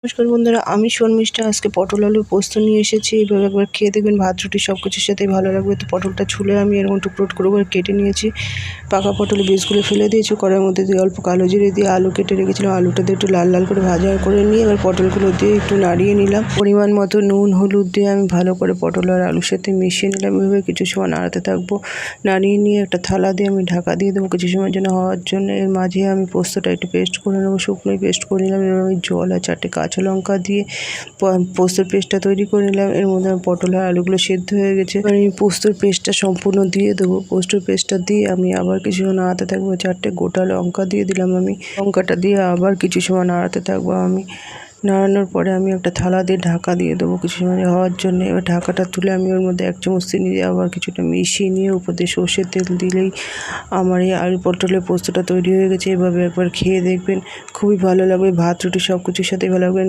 নমস্কার বন্ধুরা, আমি শর্মিষ্ঠা। আজকে পটল আলু পোস্ত নিয়ে এসেছি। এইভাবে একবার খেয়ে দেখবেন, ভাত রুটি সব কিছুর সাথেই ভালো লাগবে। তো পটলটা ছুলে আমি এরকম টুকরো টুকরো করে কেটে নিয়েছি। পাকা পটল বীজগুলো ফেলে দিয়েছি। কড়াইয়ের মধ্যে দিয়ে অল্প কালো জিরে দিয়ে আলু কেটে রেখেছিলাম। আলুটা দিয়ে একটু লাল লাল করে ভাজা করে নিয়ে এবার পটলগুলো দিয়ে একটু নাড়িয়ে নিলাম। পরিমাণ মতো নুন হলুদ দিয়ে আমি ভালো করে পটল আর আলুর সাথে মিশিয়ে নিলাম। এভাবে কিছু সময় নাড়াতে থাকবো। নাড়িয়ে নিয়ে একটা থালা দিয়ে আমি ঢাকা দিয়ে দেবো কিছু সময়ের জন্য হওয়ার জন্য। এর মাঝে আমি পোস্তটা একটু পেস্ট করে নেবো, শুকনোই পেস্ট করে নিলাম। এবার আমি জল আর 4টে কাঁচা লঙ্কা দিয়ে পোস্তর পেস্টটা তৈরি করে নিলাম। এর মধ্যে পটল আর আলুগুলো সেদ্ধ হয়ে গেছে। এবার আমি পোস্তর পেস্টটা সম্পূর্ণ দিয়ে দেবো। পোস্তর পেস্টটা দিয়ে আমি আবার কিছু সময় নাড়াতে থাকবো। 4টে গোটা লঙ্কা দিয়ে দিলাম আমি। লঙ্কাটা দিয়ে আবার কিছু সময় নাড়াতে থাকবো আমি। নাড়ানোর পরে আমি একটা থালা দিয়ে ঢাকা দিয়ে দেবো কিছু সময় হওয়ার জন্য। এবার ঢাকাটা তুলে আমি ওর মধ্যে 1 চামচ চিনি দিয়ে আবার কিছুটা মিশিয়ে নিয়ে উপর দিয়ে সর্ষের তেল দিলেই আমার এই আলু পটলের পোস্তটা তৈরি হয়ে গেছে। এভাবে একবার খেয়ে দেখবেন, খুবই ভালো লাগবে। ভাত রুটি সব কিছুর সাথেই ভালো লাগবে।